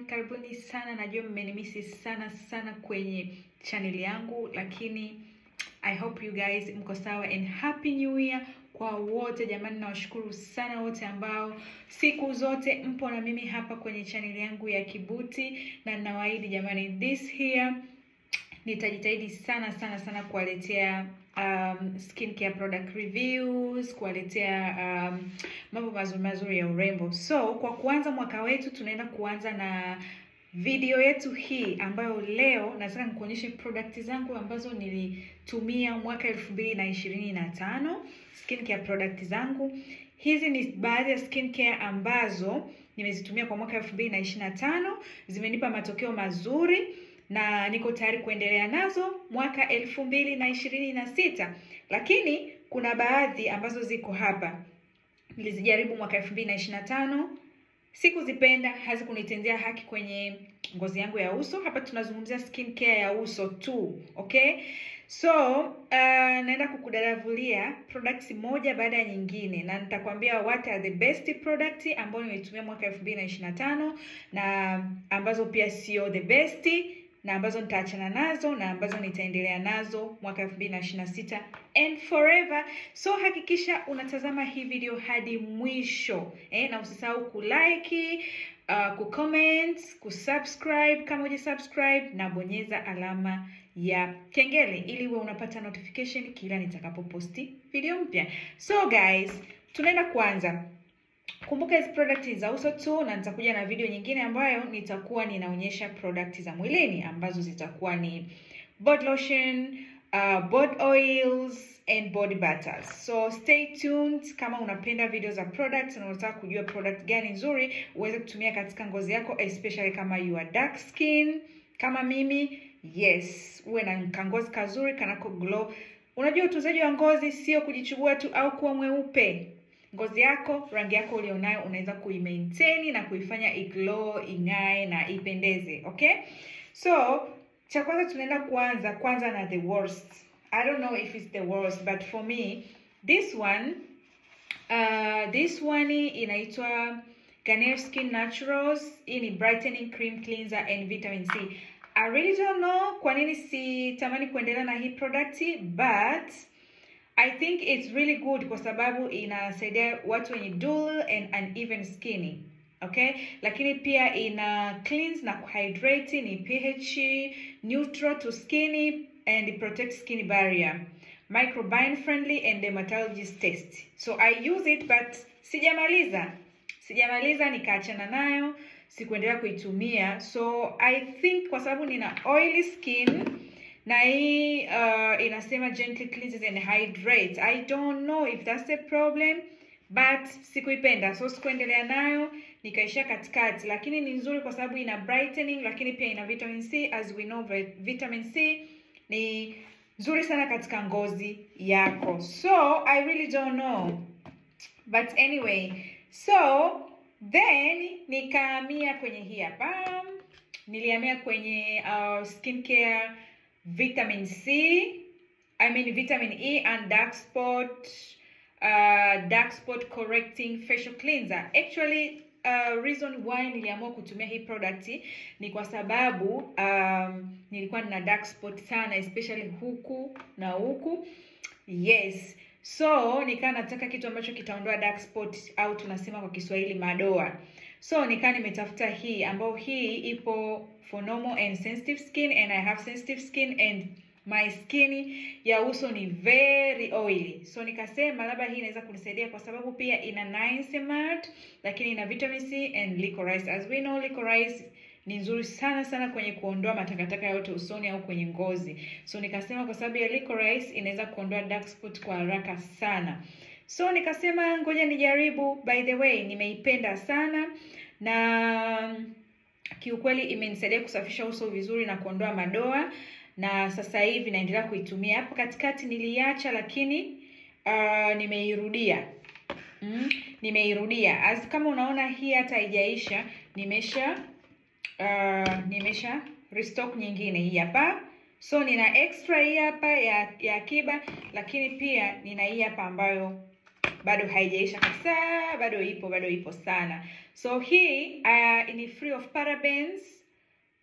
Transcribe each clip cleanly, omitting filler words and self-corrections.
karibuni sana. Najua mmenimisi sana kwenye channel yangu, lakini I hope you guys mko sawa and happy new year kwa wote. Jamani, nawashukuru sana wote ambao siku zote mpo na mimi hapa kwenye channel yangu ya Kibuti, na ninawaahidi jamani, this year nitajitahidi sana kuwaletea skincare product reviews, kuwaletea mambo mazuri ya urembo. So kwa kuanza mwaka wetu, tunaenda kuanza na video yetu hii ambayo leo nataka nikuonyeshe product zangu ambazo nilitumia mwaka 2025, skincare product zangu. Hizi ni baadhi ya skincare ambazo nimezitumia kwa mwaka 2025, zimenipa matokeo mazuri na niko tayari kuendelea nazo mwaka 2026. Lakini kuna baadhi ambazo ziko hapa nilizijaribu mwaka 2025, sikuzipenda, hazikunitendea haki kwenye ngozi yangu ya uso. Hapa tunazungumzia skincare ya uso tu, okay? So naenda kukudadavulia products moja baada ya nyingine, na nitakwambia what are the best products ambazo nimetumia mwaka 2025 na ambazo pia sio the best, na ambazo nitaachana nazo na ambazo nitaendelea nazo mwaka 2026 and forever. So hakikisha unatazama hii video hadi mwisho, na usisahau kulike, kucomment, kusubscribe kama hujasubscribe, na bonyeza alama ya kengele ili uwe unapata notification kila nitakapoposti video mpya. So guys, tunaenda kuanza. Kumbuka hizi products za uso tu, na nitakuja na video nyingine ambayo nitakuwa ninaonyesha products za mwilini ambazo zitakuwa ni body lotion, body oils and body butters. So stay tuned. Kama unapenda video za products na unataka kujua product gani nzuri uweze kutumia katika ngozi yako, especially kama you are dark skin kama mimi, yes, uwe na kangozi kazuri kanako glow. Unajua utunzaji wa ngozi sio kujichubua tu au kuwa mweupe. Ngozi yako, rangi yako ulionayo unaweza kuimaintain na kuifanya iglow, ing'ae na ipendeze, okay? So, cha kwanza tunaenda kwanza na the worst. I don't know if it's the worst, but for me, this one inaitwa Garnier Skin Naturals. Hii ni brightening cream cleanser and vitamin C. I really don't know kwa nini sitamani kuendelea na hii product, but I think it's really good kwa sababu inasaidia watu wenye dull and uneven skin, okay? Lakini pia ina cleanse na kuhydrate, ni pH neutral to skin and protect skin barrier, microbiome friendly and dermatologist test. So I use it, but sijamaliza nikaachana nayo, sikuendelea kuitumia. So I think kwa sababu nina oily skin na hii inasema gently cleanses and hydrates. I don't know if that's the problem, but sikuipenda, so sikuendelea nayo, nikaishia katikati. Lakini ni nzuri kwa sababu ina brightening, lakini pia ina vitamin C. As we know, vitamin C ni nzuri sana katika ngozi yako. So I really don't know, but anyway, so then nikahamia kwenye hii hapa, nilihamia kwenye skincare vitamin C, vitamin E and dark spot correcting facial cleanser. Actually, reason why niliamua kutumia hii product ni kwa sababu nilikuwa nina dark spot sana, especially huku na huku. Yes. So nikaa nataka kitu ambacho kitaondoa dark spot, au tunasema kwa Kiswahili madoa. So nikaa nimetafuta hii ambayo hii ipo for normal and sensitive skin, and I have sensitive skin and my skin ya uso ni very oily. So nikasema labda hii inaweza kunisaidia kwa sababu pia ina niacinamide, lakini ina vitamin C and licorice. As we know, licorice ni nzuri sana kwenye kuondoa matakataka yote usoni au kwenye ngozi. So nikasema kwa sababu ya licorice inaweza kuondoa dark spot kwa haraka sana. So nikasema ngoja nijaribu. By the way, nimeipenda sana na kiukweli imenisaidia kusafisha uso vizuri na kuondoa madoa, na sasa hivi naendelea kuitumia. Hapo katikati niliacha, lakini nimeirudia. Nimeirudia. As kama unaona hii hata haijaisha, nimesha restock nyingine hii hapa. So nina extra hii hapa ya akiba, lakini pia nina hii hapa ambayo bado haijaisha kabisa, bado ipo sana. So hii ni free of parabens,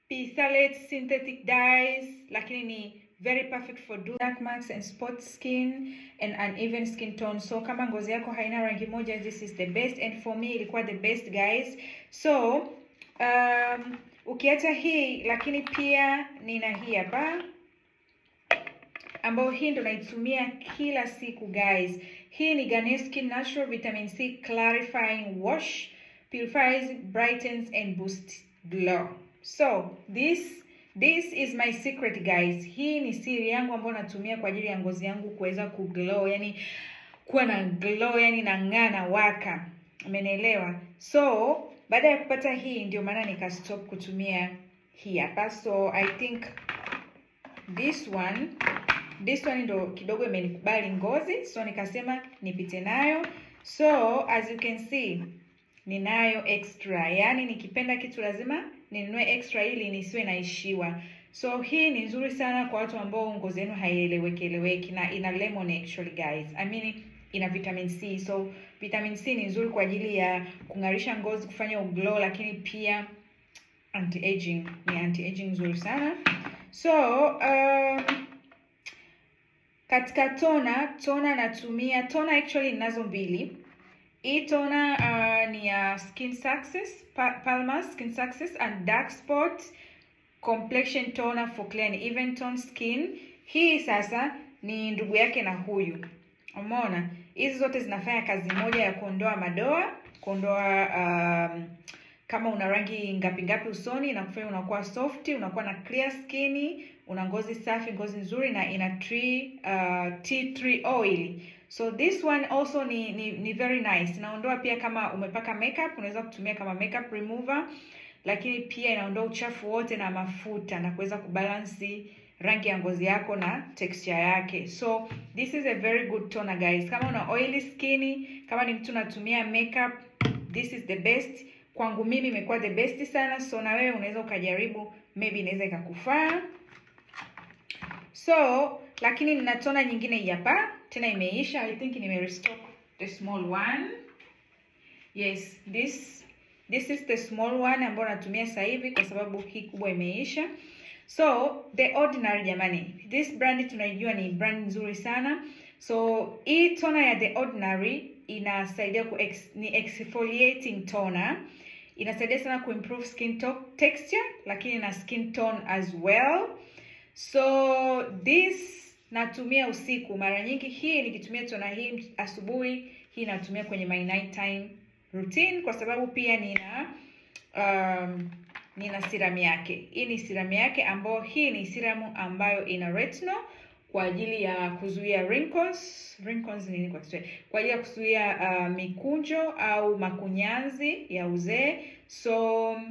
phthalates, synthetic dyes, lakini ni very perfect for dark marks and spot skin and uneven skin tone. So kama ngozi yako haina rangi moja, this is the best, and for me ilikuwa the best guys. So ukiacha hii, lakini pia nina hii hapa ambayo hii ndo naitumia kila siku guys. Hii ni Garnier Skin Natural Vitamin C Clarifying Wash, purifies, brightens and boosts glow. So this is my secret guys. Hii ni siri yangu ambayo natumia kwa ajili ya ngozi yangu kuweza kuglow, yani kuwa na glow, yani nang'aa na waka. Umenielewa? So baada ya kupata hii ndio maana nika stop kutumia hii hapa. So I think this one ndo kidogo imenikubali ngozi, so nikasema nipite nayo. So as you can see, ninayo extra, yani nikipenda kitu lazima ninunue extra ili nisiwe naishiwa. So hii ni nzuri sana kwa watu ambao ngozi yenu haieleweki, na ina lemon actually guys. I mean ina vitamin C. So vitamin C ni nzuri kwa ajili ya kung'arisha ngozi, kufanya uglow, lakini pia anti-aging. Ni anti-aging nzuri sana. So katika tona natumia tona, actually ninazo mbili. Hii tona ni ya Skin Success, Palmer's Skin Success and Dark Spot Complexion Toner for Clear and Even Tone Skin. Hii sasa ni ndugu yake na huyu. Umeona? Hizi zote zinafanya kazi moja ya kuondoa madoa, kuondoa kama una rangi ngapi usoni, na kufanya unakuwa soft, unakuwa na clear skin, una ngozi safi, ngozi nzuri, na ina tea tree oil. So this one also ni very nice. Inaondoa pia kama umepaka makeup, unaweza kutumia kama makeup remover, lakini pia inaondoa uchafu wote na mafuta na kuweza kubalance rangi ya ngozi yako na texture yake. So this is a very good toner guys. Kama una oily skin, kama ni mtu unatumia makeup, this is the best. Kwangu mimi imekuwa the best sana. So na wewe unaweza ukajaribu, maybe inaweza ikakufaa. So lakini nina toner nyingine hapa, tena imeisha. I think nime restock the small one. Yes, this is the small one ambayo natumia sasa hivi kwa sababu hii kubwa imeisha. So The Ordinary jamani, this brand tunaijua ni brand nzuri sana. So hii toner ya The Ordinary inasaidia ni exfoliating toner. Inasaidia sana kuimprove skin texture, lakini na skin tone as well. So this natumia usiku mara nyingi. Hii nikitumia toner hii asubuhi, hii natumia kwenye my night time routine kwa sababu pia nina serum yake. Hii ni serum yake ambayo hii ni serum ambayo ina retinol kwa ajili ya kuzuia wrinkles nini kwa Kiswahili? Kwa ajili ya kuzuia mikunjo au makunyanzi ya uzee. So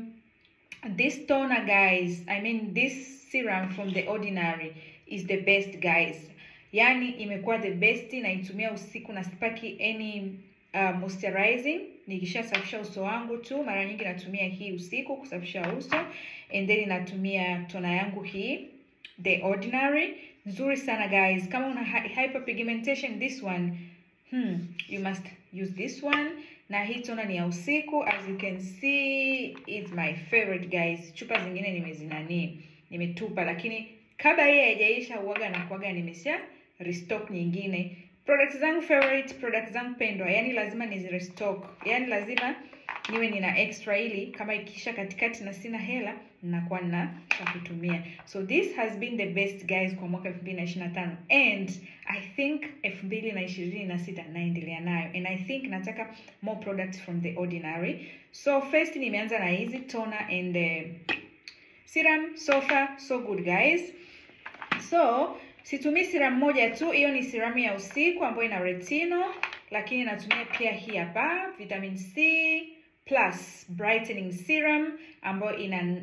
this toner guys, I mean this serum from The Ordinary is the best guys. Yani imekuwa the best, na itumia usiku na sipaki any moisturizing. Nikishasafisha uso wangu tu, mara nyingi natumia hii usiku kusafisha uso, and then natumia tona yangu hii The Ordinary. Nzuri sana guys. Kama una hyperpigmentation, this one you must use this one. Na hii tona ni ya usiku, as you can see it's my favorite guys. Chupa zingine nimetupa, lakini kabla hii haijaisha uaga na kuaga nimesha restock nyingine. Products zangu favorite, products zangu pendwa, yani lazima nizirestock. Yani lazima niwe nina extra ili kama ikisha katikati na sina hela ninakuwa na cha kutumia. So this has been the best guys kwa mwaka 2025, and I think 2026 naendelea nayo, and I think nataka more products from The Ordinary. So first nimeanza na hizi toner and serum. So far so good guys. So situmii serum moja tu, hiyo ni serum ya usiku ambayo ina retinol, lakini natumia pia hii hapa vitamin C plus brightening serum ambayo ina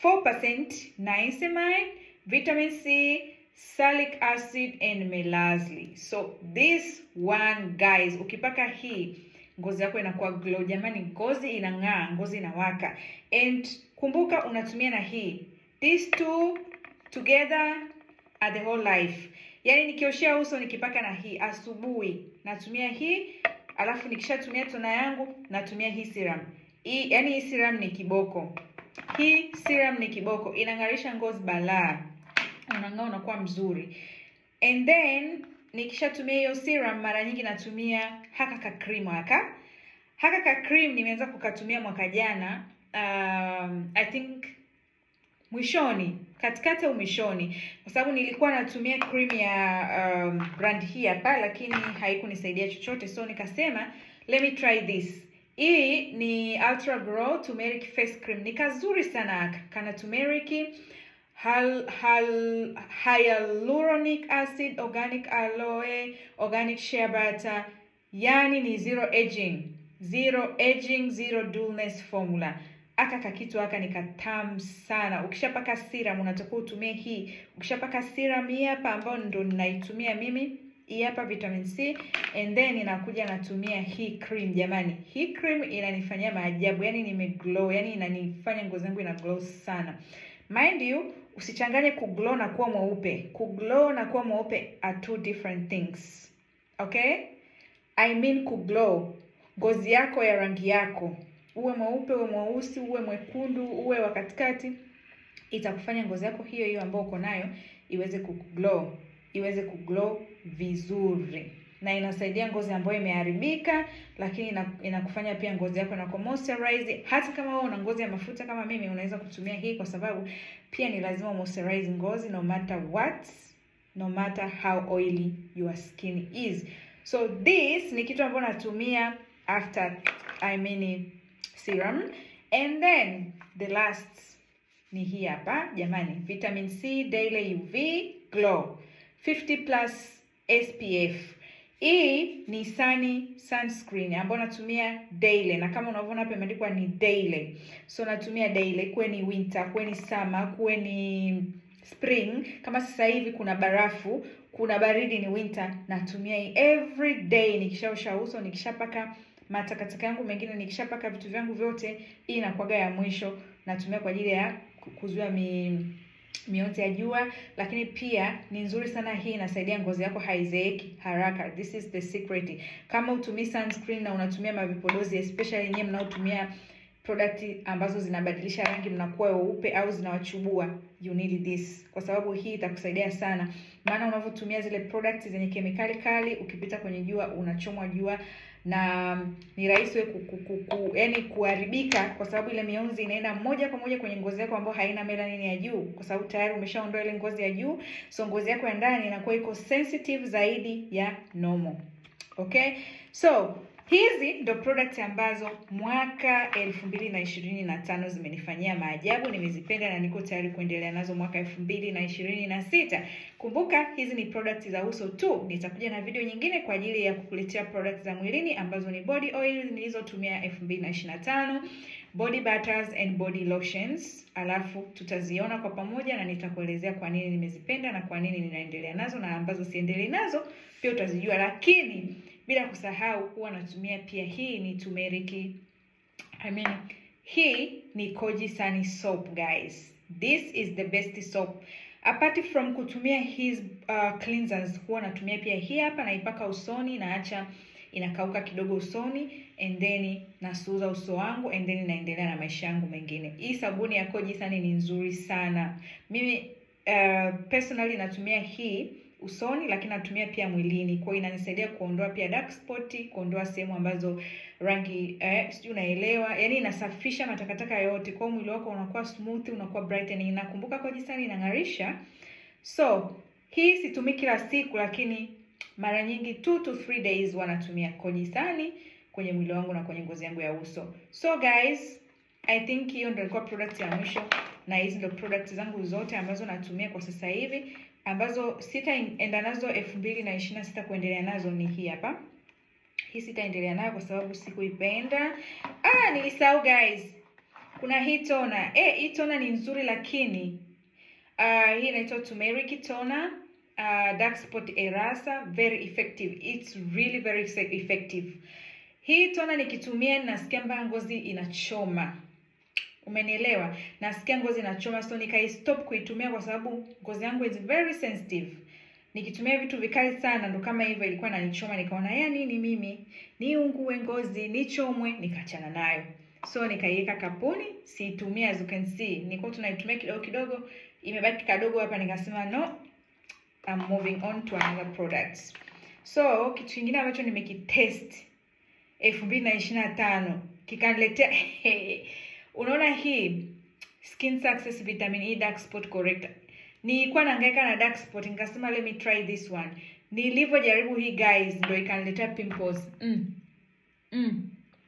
4% niacinamide, vitamin C, salicylic acid and melazi. So this one guys, ukipaka hii ngozi yako inakuwa glow jamani, ngozi inang'aa, ngozi inawaka. And kumbuka unatumia na hii, these two together are the whole life. Yani nikioshea uso nikipaka na hii asubuhi, natumia hii alafu nikishatumia toner yangu natumia hii serum. Hii serum ni kiboko. Hii serum ni kiboko. Inang'arisha ngozi balaa. Unang'aa unakuwa mzuri. And then nikishatumia hiyo serum mara nyingi natumia haka cream haka. Haka cream nimeanza kukatumia mwaka jana. I think mwishoni, katikati au mwishoni, kwa sababu nilikuwa natumia cream ya brand hii hapa lakini haikunisaidia chochote, so nikasema let me try this. Hii ni Ultra Glow Turmeric Face Cream. Ni kazuri sana, kana turmeric, hyaluronic acid, organic aloe, organic shea butter. Yani ni zero aging, zero dullness formula. Aka kakitu aka ni katamu sana. Ukishapaka serum unatakiwa utumie hii. Ukishapaka serum hii hapa ambayo ndo ninaitumia mimi, hii hapa vitamin C, and then inakuja natumia hii cream. Jamani, hii cream inanifanyia maajabu. Yani nimeglow, yani inanifanya ngozi yangu ina glow sana. Mind you, usichanganye kuglow na kuwa mweupe. Kuglow na kuwa mweupe are two different things. Okay? I mean kuglow, ngozi yako ya rangi yako. Uwe mweupe, uwe mweusi, uwe mwekundu, uwe wa katikati, itakufanya ngozi yako hiyo hiyo ambayo uko nayo iweze kuglow vizuri. Na inasaidia ngozi ambayo imeharibika, lakini inakufanya pia ngozi yako inakuwa moisturize. Hata kama wewe una ngozi ya mafuta kama mimi, unaweza kutumia hii kwa sababu pia ni lazima moisturize ngozi no matter what, no matter how oily your skin is. So this ni kitu ambacho natumia after serum. And then the last ni hii hapa jamani, vitamin C daily UV glow 50+ SPF. Hii ni sunscreen ambayo natumia daily, na kama unavyoona hapa imeandikwa ni daily. So natumia daily, kuwe ni winter, kuwe ni summer, kuwe ni spring. Kama sasa hivi kuna barafu, kuna baridi, ni winter, natumia hii every day. Nikishaosha uso, nikishapaka matakataka yangu mengine, nikishapaka vitu vyangu vyote, hii inakuwaga ya mwisho. Natumia kwa ajili ya kuzuia mionzi ya jua, lakini pia ni nzuri sana hii, inasaidia ngozi yako haizeeki haraka. This is the secret. Kama utumii sunscreen na unatumia mavipodozi, especially nyinyi mnaotumia product ambazo zinabadilisha rangi mnakuwa weupe au zinawachubua, you need this, kwa sababu hii itakusaidia sana. Maana unavyotumia zile products zenye kemikali kali, ukipita kwenye jua unachomwa jua, na ni rahisi yani kuharibika, kwa sababu ile mionzi inaenda moja kwa moja kwenye ngozi yako ambayo haina melanin ya juu, kwa sababu tayari umeshaondoa ile ngozi ya juu. So ngozi yako ya ndani inakuwa iko sensitive zaidi ya normal. Okay? So hizi ndo products ambazo mwaka 2025 zimenifanyia maajabu, nimezipenda na niko tayari kuendelea nazo mwaka 2026. Kumbuka hizi ni products za uso tu. Nitakuja na video nyingine kwa ajili ya kukuletea products za mwilini ambazo ni body oil nilizotumia 2025, body butters and body lotions. Alafu tutaziona kwa pamoja na nitakuelezea kwa nini nimezipenda na kwa nini ninaendelea nazo, na ambazo siendelee nazo pia utazijua. Lakini bila kusahau huwa natumia pia hii ni turmeric. Hii ni Koji Sunny soap guys. This is the best soap. Apart from kutumia his cleansers, huwa natumia pia hii hapa, naipaka usoni, naacha inakauka kidogo usoni, and then nasuuza uso wangu, and then naendelea na maisha yangu mengine. Hii sabuni ya Koji Sunny ni nzuri sana. Mimi personally natumia hii usoni, lakini natumia pia mwilini. Kwa hiyo inanisaidia kuondoa pia dark spot, kuondoa sehemu ambazo rangi sijui unaelewa, yani inasafisha matakataka yote. Kwa mwili wako unakuwa smooth, unakuwa brightening. Nakumbuka Koji Sunny inang'arisha. So hii situmii kila siku, lakini mara nyingi 2 to 3 days wanatumia Koji Sunny kwenye mwili wangu na kwenye ngozi yangu ya uso. So guys, I think hiyo ndio ilikuwa product ya mwisho, na hizi ndio products zangu zote ambazo natumia kwa sasa hivi, ambazo sitaenda nazo 2026 kuendelea nazo. Ni hii hapa. Hii sitaendelea nayo kwa sababu sikuipenda. Nilisahau guys. Kuna hii toner. Hii toner ni nzuri, lakini hii inaitwa turmeric toner, dark spot eraser, very effective. It's really very effective. Hii toner nikitumia nasikia mbaya ngozi inachoma. Umenielewa? Nasikia ngozi inachoma, so nikai stop kuitumia kwa sababu ngozi yangu is very sensitive. nikitumia vitu vikali sana ndo kama hivyo ilikuwa inanichoma, nikaona ya nini mimi niungue ngozi nichomwe, nikachana nayo. So nikaiweka kapuni, siitumia. As you can see niko tunaitumia kidogo kidogo, imebaki kadogo hapa, nikasema no, I'm moving on to another product. So kitu kingine ambacho nimekitest 2025 kikaniletea unaona hii Skin Success Vitamin E Dark Spot Corrector. Nilikuwa nahangaika na dark spot, nikasema let me try this one. Nilivyojaribu hii guys, ndio ikaniletea pimples.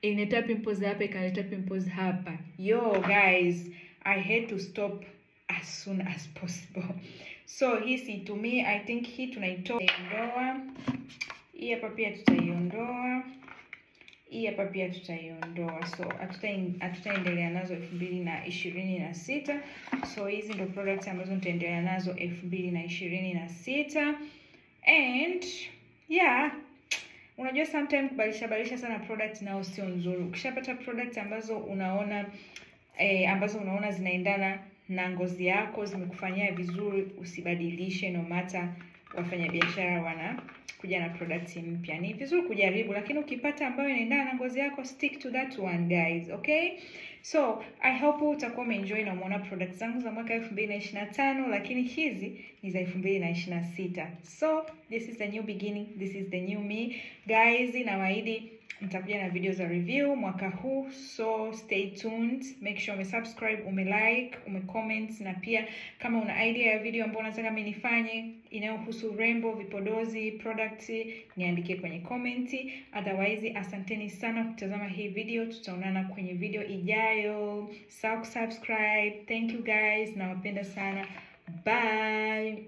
Inaletea pimples hapa, ikaniletea pimples hapa. Yo guys, I had to stop as soon as possible. So hii siitumii. I think hii tunaitoa. Hii hapa pia tutaiondoa. Hii hapa pia tutaiondoa. So hatutaendelea nazo 2026. So hizi ndo products ambazo nitaendelea nazo 2026. And yeah, unajua sometimes kubadilisha sana product nao sio nzuri. Ukishapata product ambazo unaona zinaendana na ngozi yako, zimekufanyia vizuri, usibadilishe no matter wafanyabiashara wanakuja na product mpya. Ni vizuri kujaribu, lakini ukipata ambayo inaendana na ngozi yako, stick to that one guys, okay? So I hope utakuwa umeenjoy na umeona products zangu za mwaka 2025, lakini hizi ni za 2026. So this is the new beginning, this is the new me guys. Nawaahidi nitakuja na video za review mwaka huu, so stay tuned. Make sure umesubscribe, umelike, umecomment, na pia kama una idea ya video ambayo unataka mimi nifanye inayohusu urembo, vipodozi, product, niandike kwenye comment. Otherwise, asanteni sana kutazama hii video. Tutaonana kwenye video ijayo. Subscribe. Thank you guys. Nawapenda sana. Bye.